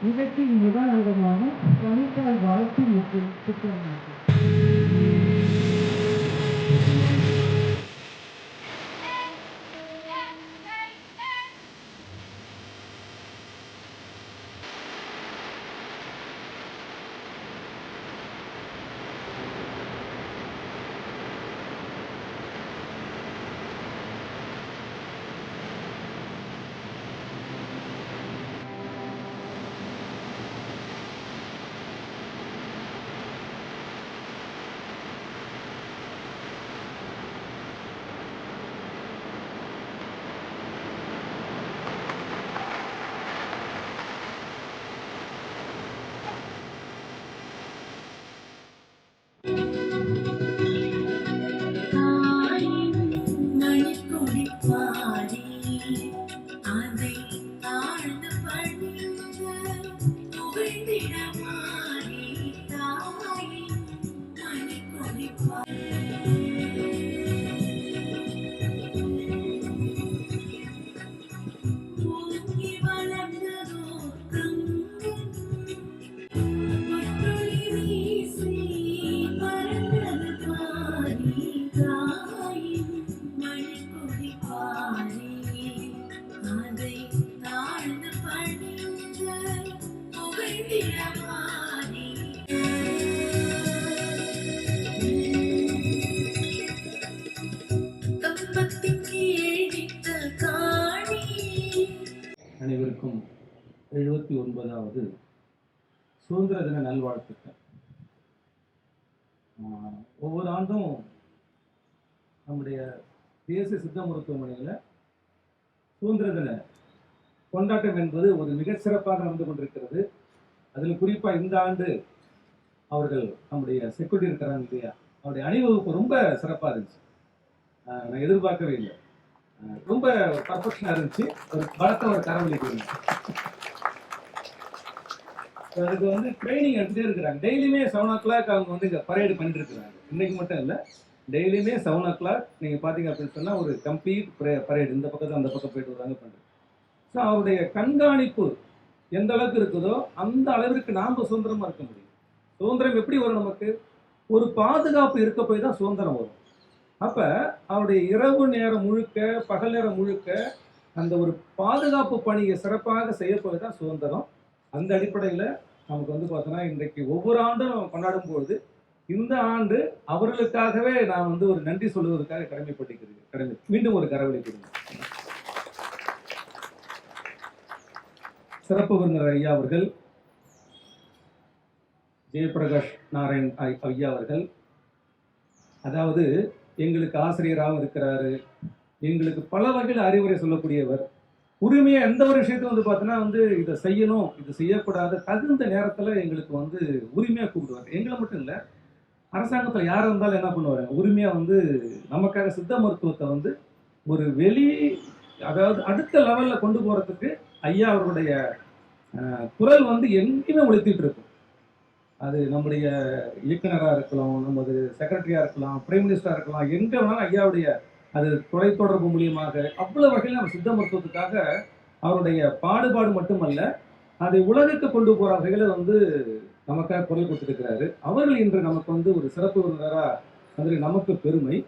இதற்கு முதல் அங்கமாக பணித்தால் வாழ்த்து மற்றும் திட்டமாகும். அனைவருக்கும் 79வது சுதந்திர தின நல்வாழ்த்துக்கள். ஒவ்வொரு ஆண்டும் நம்முடைய தேசிய சித்த மருத்துவமனையில் சுதந்திர தின கொண்டாட்டம் என்பது ஒரு மிக சிறப்பாக நடந்து கொண்டிருக்கிறது. அதில் குறிப்பாக இந்த ஆண்டு அவர்கள் நம்முடைய செக்யூரிட்டி இருக்கிறாங்க இல்லையா, அவருடைய அணிவகுப்பு ரொம்ப சிறப்பாக இருந்துச்சு. நான் எதிர்பார்க்கவே இல்லை, ரொம்ப பர்ஃபெக்ஷனாக இருந்துச்சு. ஒரு பலத்தை ஒரு கரவழிக்கு அதுக்கு வந்து ட்ரைனிங் எடுத்துகிட்டே இருக்கிறாங்க. டெய்லியுமே 7 o'clock அவங்க வந்து இங்கே பரேடு பண்ணிட்டு இருக்கிறாங்க. இன்றைக்கு மட்டும் இல்லை, டெய்லியுமே 7 o'clock நீங்கள் பார்த்தீங்க அப்படின்னு சொன்னால் ஒரு கம்ப்ளீட் பரேடு இந்த பக்கத்தில் அந்த பக்கம் போயிட்டு வராங்க பண்ணுறது. ஸோ அவருடைய கண்காணிப்பு எந்த அளவுக்கு இருக்குதோ அந்த அளவிற்கு நாம் சுதந்திரமாக இருக்க முடியும். சுதந்திரம் எப்படி வரும்? நமக்கு ஒரு பாதுகாப்பு இருக்க போய் தான் சுதந்திரம் வரும். அப்போ அவருடைய இரவு நேரம் முழுக்க, பகல் நேரம் முழுக்க அந்த ஒரு பாதுகாப்பு பணியை சிறப்பாக செய்யப்போது தான் சுதந்திரம். அந்த அடிப்படையில் நமக்கு வந்து பார்த்தோன்னா இன்றைக்கு ஒவ்வொரு ஆண்டும் கொண்டாடும் பொழுது இந்த ஆண்டு அவர்களுக்காகவே நான் வந்து ஒரு நன்றி சொல்வதற்காக கடமைப்பட்டிருக்கிறேன். மீண்டும் ஒரு கரவொலி கொடுங்க. சிறப்பு விருந்தினர் ஐயா அவர்கள், ஜெயபிரகாஷ் நாராயண் ஐயா அவர்கள், அதாவது எங்களுக்கு ஆசிரியராகவும் இருக்கிறாரு, எங்களுக்கு பல வகையில் அறிவுரை சொல்லக்கூடியவர். உரிமையாக எந்த ஒரு விஷயத்தையும் வந்து பார்த்தோன்னா வந்து இதை செய்யணும், இது செய்யக்கூடாது, தகுந்த நேரத்தில் எங்களுக்கு வந்து உரிமையாக கூப்பிடுவார். எங்களை மட்டும் இல்லை, அரசாங்கத்தில் யார் இருந்தாலும் என்ன பண்ணுவாங்க, உரிமையாக வந்து நமக்காக சித்த மருத்துவத்தை வந்து ஒரு அதாவது அடுத்த லெவலில் கொண்டு போகிறதுக்கு ஐயா அவர்களுடைய குரல் வந்து எங்கேயுமே ஒழித்துட்டு இருக்கும். அது நம்முடைய இயக்குனராக இருக்கலாம், நமது செக்ரட்டரியாக இருக்கலாம், பிரைம் மினிஸ்டராக இருக்கலாம், எங்கே வேணாலும் ஐயாவுடைய அது தொலைத்தொடர்பு மூலியமாக அவ்வளவு வகையில் நம்ம சித்த மருத்துவத்துக்காக அவருடைய பாடுபாடு மட்டுமல்ல, அதை உலகுக்கு கொண்டு போகிற வகையில் வந்து நமக்காக குரல் கொடுத்துருக்கிறாரு. அவர்கள் இன்று நமக்கு வந்து ஒரு சிறப்பு விருந்தினராக அதில் நமக்கு பெருமை.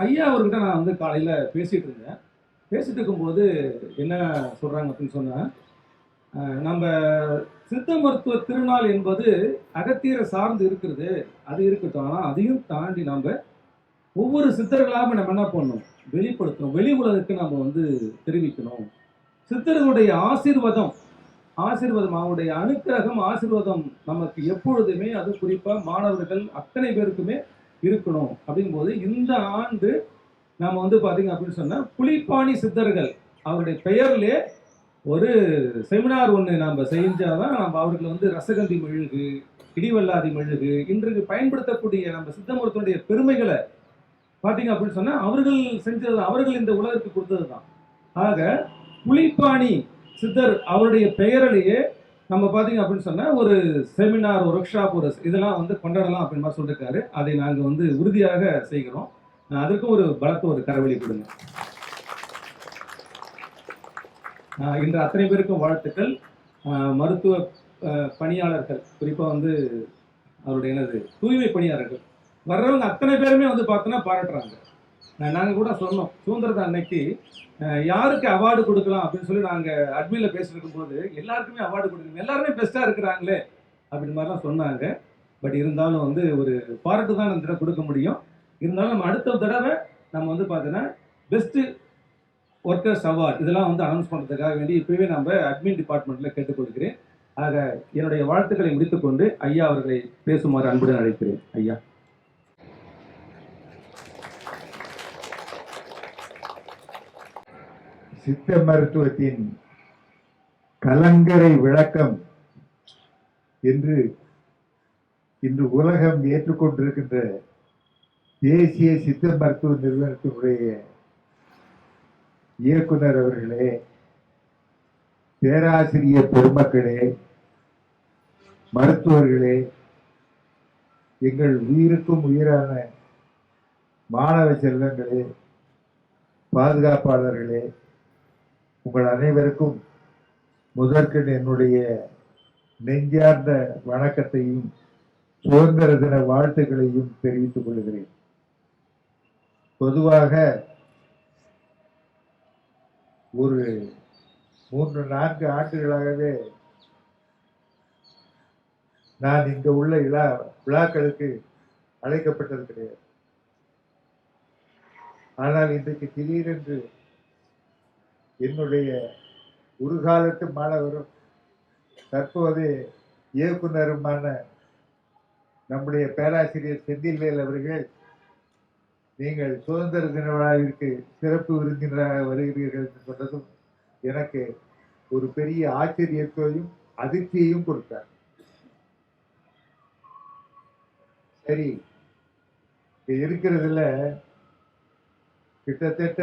ஐயா அவர்கிட்ட நான் வந்து காலையில் பேசிகிட்டு இருந்தேன். பேசிட்டு இருக்கும்போது என்ன சொல்கிறாங்க அப்படின்னு சொன்னால், நம்ம சித்த மருத்துவ திருநாள் என்பது அகத்தியரை சார்ந்து இருக்கிறது, அது இருக்கட்டும். ஆனால் அதையும் தாண்டி நம்ம ஒவ்வொரு சித்தர்களாக நம்ம என்ன பண்ணணும், வெளிப்படுத்தணும், வெளி உலகத்துக்கு நம்ம வந்து தெரிவிக்கணும். சித்தர்களுடைய ஆசீர்வாதம், அவருடைய அனுக்கிரகம், ஆசீர்வாதம் நமக்கு எப்பொழுதுமே, அது குறிப்பாக மாணவர்கள் அத்தனை பேருக்குமே இருக்கணும். அப்படிங்கும் போது இந்த ஆண்டு நம்ம வந்து பார்த்தீங்க அப்படின்னு சொன்னால் புலிப்பாணி சித்தர்கள் அவருடைய பெயர்லே ஒரு செமினார் ஒன்று நம்ம செஞ்சாதான் நம்ம அவர்களை வந்து ரசகந்தி மெழுகு, இடிவல்லாதி மெழுகு, இன்றைக்கு பயன்படுத்தக்கூடிய நம்ம சித்த மருத்துவனுடைய பெருமைகளை பார்த்தீங்க அப்படின்னு சொன்னால் அவர்கள் செஞ்சது, அவர்கள் இந்த உலகத்துக்கு கொடுத்தது தான். ஆக புலிப்பாணி சித்தர் அவருடைய பெயரிலேயே நம்ம பார்த்தீங்க அப்படின்னு சொன்னால் ஒரு செமினார், ஒரு ஒர்க் ஷாப், ஒரு இதெல்லாம் வந்து கொண்டாடலாம் அப்படின்னு மாதிரி சொல்லியிருக்காரு. அதை நாங்கள் வந்து உறுதியாக செய்கிறோம். அதற்கும் ஒரு பலத்தை ஒரு கரவழி கொடுங்க. இன்று அத்தனை பேருக்கும் வாழ்த்துக்கள். மருத்துவ பணியாளர்கள், குறிப்பாக வந்து அவருடைய என்னது தூய்மை பணியாளர்கள் வர்றவங்க அத்தனை பேருமே வந்து பார்த்தோன்னா பாராட்டுறாங்க. நாங்கள் கூட சொன்னோம் சுதந்திரத்தை அன்னைக்கு யாருக்கு அவார்டு கொடுக்கலாம் அப்படின்னு சொல்லி நாங்கள் அட்மினில் பேசிட்டு போது எல்லாருக்குமே அவார்டு கொடுக்கணும், எல்லாருமே பெஸ்ட்டாக இருக்கிறாங்களே அப்படின்னு மாதிரிலாம் சொன்னாங்க. பட் இருந்தாலும் வந்து ஒரு பாராட்டு தான் அந்த தடவை கொடுக்க முடியும். இருந்தாலும் நம்ம அடுத்த தடவை நம்ம வந்து பார்த்தீங்கன்னா பெஸ்ட்டு ஒர்க்கர்ஸ் அவார்டு இதெல்லாம் வந்து அனௌன்ஸ் பண்ணுறதுக்காக வேண்டி இப்போவே நம்ம அட்மின் டிபார்ட்மெண்ட்டில் கேட்டுக்கொள்கிறேன். ஆக என்னுடைய வாழ்த்துக்களை முடித்துக்கொண்டு ஐயா அவர்களை பேசுமாறு அன்புடன் அழைக்கிறேன். ஐயா. சித்த மருத்துவத்தின் கலங்கரை விளக்கம் என்று இன்று உலகம் ஏற்றுக்கொண்டிருக்கின்ற தேசிய சித்த மருத்துவ நிறுவனத்தினுடைய இயக்குனர் அவர்களே, பேராசிரியர் பெருமக்களே, மருத்துவர்களே, எங்கள் உயிருக்கும் உயிரான மாணவ செல்வங்களே, பாதுகாப்பாளர்களே, உங்கள் அனைவருக்கும் முதற்கண் என்னுடைய நெஞ்சார்ந்த வணக்கத்தையும் சுதந்திர தின வாழ்த்துக்களையும் தெரிவித்துக் கொள்கிறேன். பொதுவாக ஒரு 3-4 ஆண்டுகளாகவே நான் இங்க உள்ள விழாக்களுக்கு அழைக்கப்பட்டது கிடையாது. ஆனால் இன்றைக்கு திடீரென்று என்னுடைய ஒரு காலத்து மாணவரும் தற்போது இயக்குனருமான நம்முடைய பேராசிரியர் செந்தில்வேல் அவர்கள், நீங்கள் சுதந்திர தின விழாவிற்கு சிறப்பு விருந்தினராக வருகிறீர்கள் என்று சொன்னதும் எனக்கு ஒரு பெரிய ஆச்சரியத்தையும் அதிர்ச்சியையும் கொடுத்தார். சரி, இருக்கிறதுல கிட்டத்தட்ட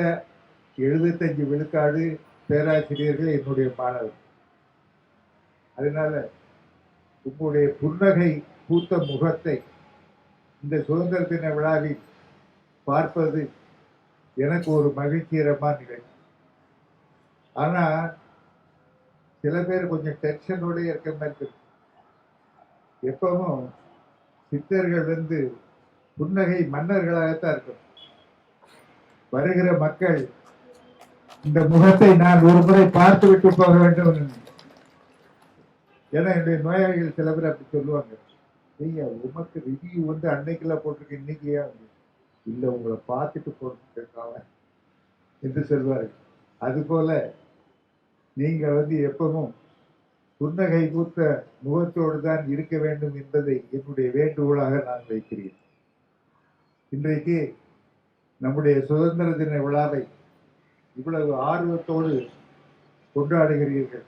75 விழுக்காடு பேராசிரியர்கள் என்னுடைய மாணவர். அதனால உங்களுடைய புன்னகை பூத்த முகத்தை இந்த சுதந்திர தின விழாவில் பார்ப்பது எனக்கு ஒரு மகிழ்ச்சிகரமான நிலை. ஆனா சில பேர் கொஞ்சம் டென்ஷனோட இருக்கிற மாதிரி இருக்கு. எப்பவும் சித்தர்கள் வந்து புன்னகை மன்னர்களாகத்தான் இருக்கும். வருகிற மக்கள் இந்த முகத்தை நான் ஒரு முறை பார்த்து விட்டு போக வேண்டும். ஏன்னா என்னுடைய நோயாளிகள் சில பேர் அப்படி சொல்லுவாங்க, நீங்க உமக்கு ரிவ்யூ வந்து அன்னைக்கெல்லாம் போட்டிருக்க, இன்னைக்கு இல்ல உங்களை பார்த்துட்டு போட்டிருக்காங்க என்று சொல்வார்கள். அதுபோல நீங்க வந்து எப்பவும் புன்னகை பூத்த முகத்தோடு தான் இருக்க வேண்டும் என்பதை என்னுடைய வேண்டுகோளாக நான் வைக்கிறேன். இன்றைக்கு நம்முடைய சுதந்திர தின விழாவை இவ்வளவு ஆர்வத்தோடு கொண்டாடுகிறீர்கள்.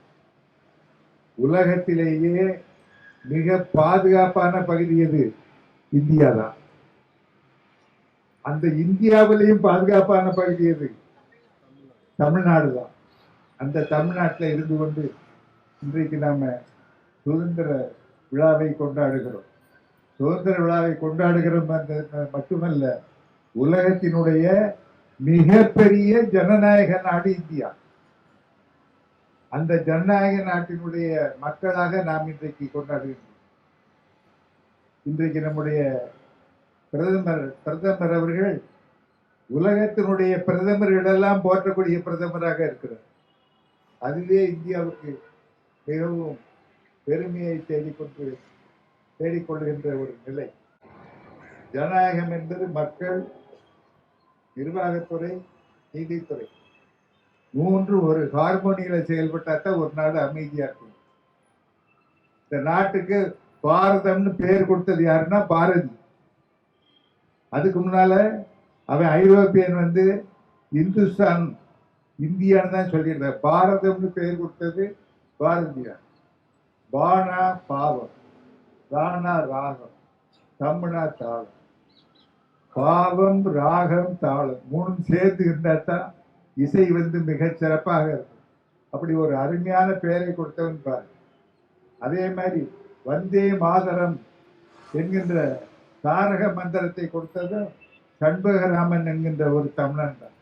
உலகத்திலேயே மிக பாதுகாப்பான பகுதி எது? இந்தியா தான். அந்த இந்தியாவிலேயும் பாதுகாப்பான பகுதி எது? தமிழ்நாடு தான். அந்த தமிழ்நாட்டில் இருந்து கொண்டு இன்றைக்கு நாம சுதந்திர விழாவை கொண்டாடுகிறோம். சுதந்திர விழாவை கொண்டாடுகிறோம் மட்டுமல்ல, உலகத்தினுடைய மிகப்பெரிய ஜனநாயக நாடு இந்தியா. அந்த ஜனநாயக நாட்டினுடைய மக்களாக நாம் இன்றைக்கு கொண்டாடுகிறோம். இன்றைக்கு நம்முடைய பிரதமர் அவர்கள் உலகத்தினுடைய பிரதமர்களெல்லாம் போற்றக்கூடிய பிரதமராக இருக்கிறார். அதுவே இந்தியாவுக்கு மிகவும் பெருமையை தேடிக்கொள்கின்ற ஒரு நிலை. ஜனநாயகம் என்பது மக்கள், நிர்வாகத்துறை, நீதித்துறை மூன்று ஒரு ஹார்மோனியில செயல்பட்டாதான் ஒரு நாடு அமைதியா இருக்கும். இந்த நாட்டுக்கு பாரதம்னு பேர் கொடுத்தது யாருன்னா பாரதி. அதுக்கு முன்னால அவன் ஐரோப்பியன் வந்து இந்துஸ்தான் இந்தியான்னு தான் சொல்லியிருந்த. பாரதம்னு பேர் கொடுத்தது பாரதியார். பானா பாவம், ராணா ராகம், தம்னா தாளம். பாவம், ராகம், தாளம் மூணும் சேர்த்து இருந்தா தான் இசை வந்து மிகச் சிறப்பாக இருக்கும். அப்படி ஒரு அருமையான பெயரை கொடுத்தவன் பாரு. அதே மாதிரி வந்தே மாதரம் என்கின்ற தாரக மந்திரத்தை கொடுத்ததும் சண்பகராமன் என்கின்ற ஒரு தமிழன் தான்.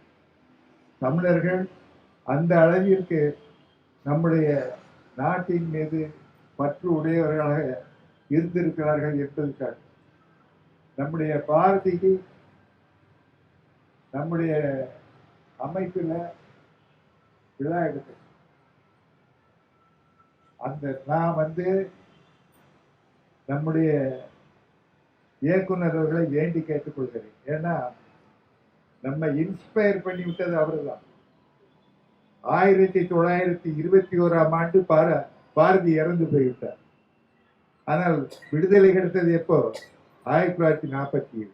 தமிழர்கள் அந்த அளவிற்கு நம்முடைய நாட்டின் மீது பற்று உடையவர்களாக இருந்திருக்கிறார்கள் என்பதற்காக நம்முடைய பாரதிக்கு நம்முடைய அமைப்பில் விழா எடுத்து நான் நம்முடைய இயக்குனர் அவர்களை வேண்டி கேட்டுக்கொள்கிறேன். ஏன்னா நம்ம இன்ஸ்பயர் பண்ணி விட்டது அவர் தான். 1921ஆம் ஆண்டு பாரதி இறந்து போய்விட்டார். ஆனால் விடுதலை கிடைத்தது எப்போ? 1947.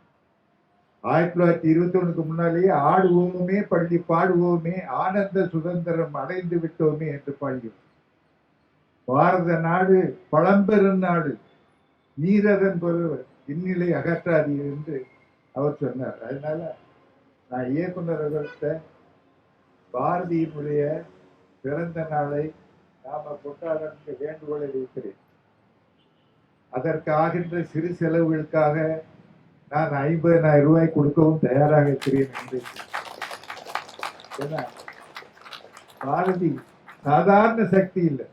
1921க்கு முன்னாலேயே ஆடுவோமே பள்ளி பாடுவோமே ஆனந்த சுதந்திரம் அடைந்து விட்டோமே என்று பாடியோம். பாரத நாடு பழம்பெரும் நாடு, நீரதன் பொருவர் இந்நிலை அகற்றாதீர் என்று அவர் சொன்னார். அதனால நான் இயக்குனர் அவர்கிட்ட பாரதியினுடைய பிறந்த நாளை நாம கொண்டாட வேண்டுகோளை வைக்கிறேன். அதற்கு ஆகின்ற சிறு செலவுகளுக்காக நான் 50,000 ரூபாய் கொடுக்கவும் தயாராக இருக்கிறேன் என்று. ஏன்னா பாரதி சாதாரண சக்தி இல்லை,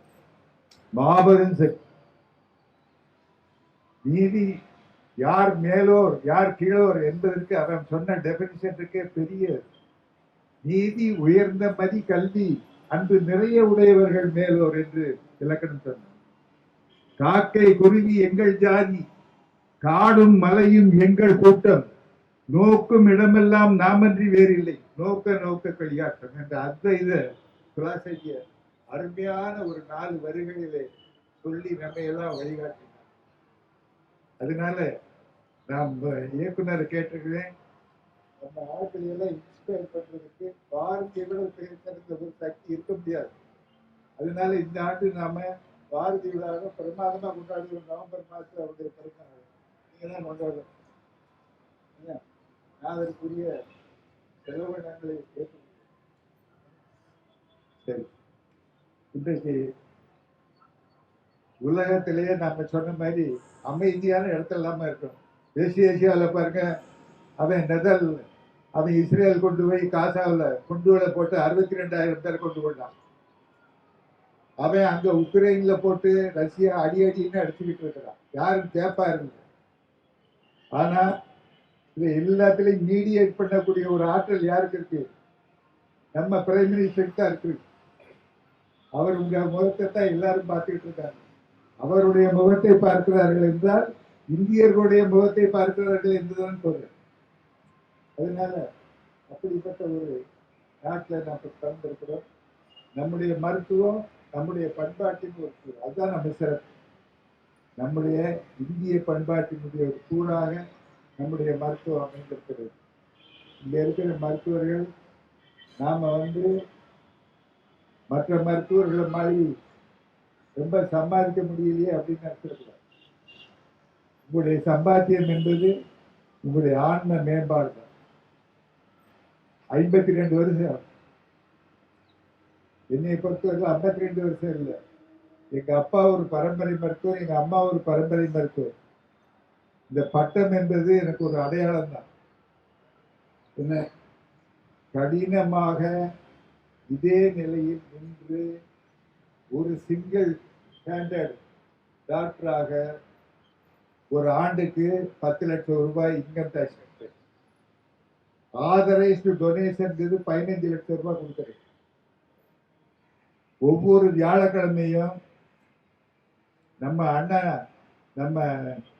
மாபெரும் சக்தி. நீதி யார் மேலோர் யார் கீழோர் என்பதற்கு அவன் சொன்ன டெபினிஷனுக்கே பெரிய நீதி உயர்ந்த மதி கல்வி அன்பு நிறைய உடையவர்கள் மேலோர் என்று இலக்கணம் சொன்னார். காக்கை குருவி எங்கள் ஜாதி, காடும் மலையும் எங்கள் கூட்டம், நோக்கும் இடமெல்லாம் நாமன்றி வேறில்லை, நோக்க நோக்க களியாட்டம் என்ற அத்வைத பிலாசபிய அருமையான ஒரு 4 வரிகளிலே சொல்லி நம்மை எல்லாம் வழிகாட்டினார். அதனால நாம் இயக்குனர் கேட்டிருக்கிறேன், நம்ம ஆட்களை எல்லாம் இன்ஸ்பயர் பண்றதுக்கு பாரதியை விட சிறந்த ஒரு சக்தி இருக்க முடியாது. அதனால இந்த ஆண்டு நாம பாரதி விழாவை பிரமாதமா கொண்டாடுவோம். நவம்பர் மாதத்தில் அவருடைய பிறந்த நாள் நீங்க தான் கொண்டாடுறோம். நான் அதற்குரிய செலவினங்களை ஏற்றுக்கொள்கிறேன். சரி, இன்றைக்கு உலகத்திலேயே நம்ம சொன்ன மாதிரி அமைதியான இடத்துல இல்லாம இருக்கணும். ஏசியாவில் பாருங்க, அவன் இஸ்ரேல் கொண்டு போய் காசாவில் குண்டுகளை போட்டு 62,000 பேர் கொண்டு போட்டான். அவன் அங்க உக்ரைன்ல போட்டு ரஷ்யா அடின்னு அடிச்சுக்கிட்டு இருக்கிறான். யாரும் கேப்பா இருக்கு. ஆனா இது எல்லாத்திலையும் மீடியேட் பண்ணக்கூடிய ஒரு ஆற்றல் யாருக்கு இருக்கு? நம்ம பிரைம் மினிஸ்டருக்கு தான் இருக்கு. அவர் உங்க முகத்தை தான் எல்லாரும் பார்த்துக்கிட்டு இருக்காங்க. அவருடைய முகத்தை பார்க்கிறார்கள் என்றால் இந்தியர்களுடைய முகத்தை பார்க்கிறார்கள் என்றுதான் சொல்றேன். அதனால அப்படிப்பட்ட ஒரு நாட்டில் நாம் பிறந்திருக்கிறோம். நம்முடைய மருத்துவம் நம்முடைய பண்பாட்டின் ஒரு கூறு. அதுதான் நம்ம சிறப்பு. நம்முடைய இந்திய பண்பாட்டினுடைய ஒரு கூறாக நம்முடைய மருத்துவம் அமைந்திருக்கிறது. இங்க இருக்கிற மருத்துவர்கள் நாம மற்ற மருத்துவர்களை மாதிரி ரொம்ப சம்பாதிக்க முடியலையே அப்படின்னு நினைச்சிருக்கிறோம். உங்களுடைய சம்பாத்தியம் என்பது உங்களுடைய ஆன்ம மேம்பாடு தான். 52 வருஷம் என்னை பொறுத்தவரை 52 வருஷம் இல்லை. எங்க அப்பா ஒரு பரம்பரை மருத்துவர், எங்க அம்மா ஒரு பரம்பரை மருத்துவர். இந்த பட்டம் என்பது எனக்கு ஒரு அடையாளம் தான். என்ன கடினமாக இதே நிலையில் நின்று ஒரு சிங்கிள் ஸ்டாண்டர்ட் டாக்டராக ஒரு ஆண்டுக்கு 10 லட்சம் ரூபாய் இன்கம் டாக்ஸ் கட்டுறேன். ஆதரைஸ்டு டொனேஷன் 15 லட்சம் ரூபாய் கொடுக்குறேன். ஒவ்வொரு வியாழக்கிழமையும் நம்ம அண்ணன் நம்ம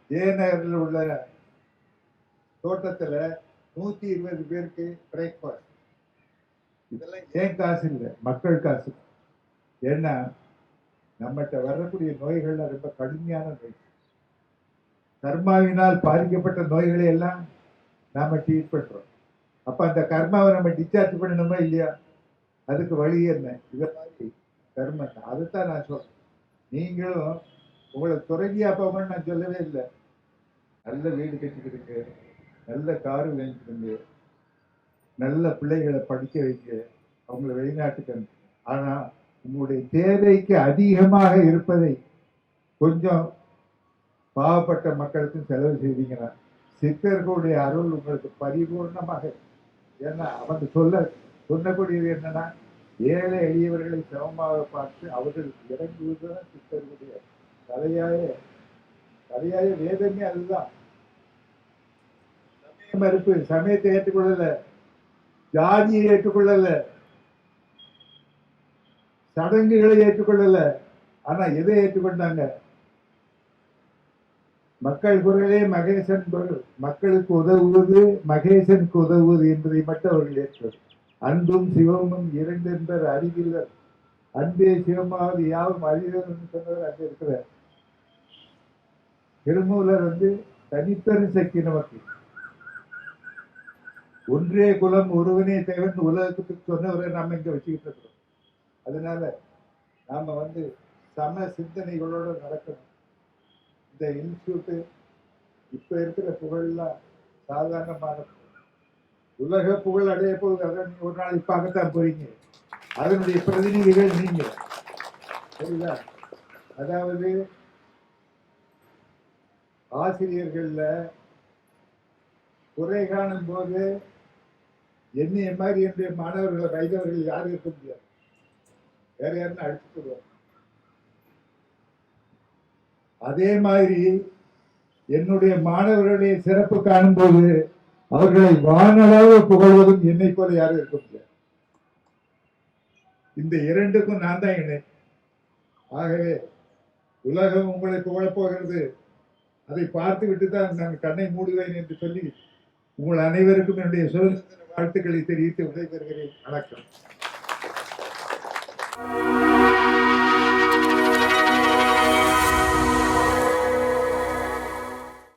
ஜெயநகரில் உள்ள தோட்டத்தில் 120 பேருக்கு பிரேக்ஃபாஸ்ட். இதெல்லாம் ஏன் காசு இல்லை, மக்கள் காசு. ஏன்னா நம்மகிட்ட வரக்கூடிய நோய்கள்ல ரொம்ப கடுமையான நோய், கர்மாவினால் பாதிக்கப்பட்ட நோய்களை எல்லாம் நாம ட்ரீட் பண்றோம். அப்ப அந்த கர்மாவை நம்ம டிஸ்சார்ஜ் பண்ணணுமா இல்லையா? அதுக்கு வழி என்ன? இதை மாதிரி கர்மம் தான். அதுதான் நான் சொல்றேன். நீங்களும் உங்களை துறவியா போகணும்னு நான் சொல்லவே இல்லை. நல்ல வீடு கட்டிக்கிடுங்க, நல்ல காரு வாங்கிக்கிடுங்க, நல்ல பிள்ளைகளை படிக்க வைக்க, அவங்களை வெளிநாட்டுக்கு அனுப்புங்க. ஆனா உங்களுடைய தேவைக்கு அதிகமாக இருப்பதை கொஞ்சம் பாவப்பட்ட மக்களுக்கும் செலவு செய்தீங்கன்னா சித்தர்களுடைய அருள் உங்களுக்கு பரிபூர்ணமாக. ஏன்னா அவங்க சொல்லக்கூடியது என்னன்னா, ஏழை எளியவர்களை சமமாக பார்த்து அவர்கள் இறங்குவதுதான் சித்தர்களுடைய தலையாய வேதமே அதுதான். மறுப்பு சமயத்தை ஏற்றுக்கொள்ளல, ஜாதியை ஏற்றுக்கொள்ளல, சடங்குகளை ஏற்றுக்கொள்ளல. ஆனா எதை ஏற்றுக்கொண்டாங்க? மக்கள் குரலே மகேசன் குரல், மக்களுக்கு உதவுவது மகேசனுக்கு உதவுவது என்பதை மட்டும் அவர்கள் ஏற்றது. அன்பும் சிவமும் இரண்டு என்பர் அறிவில்லர், அன்பே சிவமாவது யாவும் அறிவர் சொன்னவர் அங்க இருக்கிறார். திருமூலர் தனிப்பெரும் சக்தி நமக்கு. ஒன்றே குலம் ஒருவனே தேவன் உலகத்துக்கு சொன்னவரை நாம இங்க வச்சுக்கிட்டு இருக்கிறோம். அதனால நாம சம சிந்தனைகளோட நடக்கணும். இந்த இன்ஸ்டியூட் இப்ப இருக்கிற புகழெல்லாம் சாதாரணமான உலக புகழ் அடைய போகுது. அதை நீங்க ஒரு நாளைக்கு பார்க்கத்தான் போறீங்க. அதனுடைய பிரதிநிதிகள் நீங்க. சரிங்களா? அதாவது ஆசிரியர்கள்ல குறை காணும் போது என்னைய மாதிரி என்னுடைய மாணவர்களை வைத்தவர்கள் யாரும் இருக்க முடியாது. வேற யாருன்னு அடிச்சுடுவாங்க. அதே மாதிரி என்னுடைய மாணவர்களுடைய சிறப்பு காணும் போது அவர்களை வானளவு புகழ்வதும் என்னை போல யாரும் இருக்க முடியாது. இந்த இரண்டுக்கும் நான் தான் இணை. ஆகவே உலகம் உங்களை புகழப் போகிறது. அதை பார்த்து விட்டு தான் நான் கண்ணை மூடுவேன் என்று சொல்லி உங்கள் அனைவருக்கும் என்னுடைய சுதந்திர வாழ்த்துக்களை தெரிவித்து விடைபெறுகிறேன். வணக்கம்.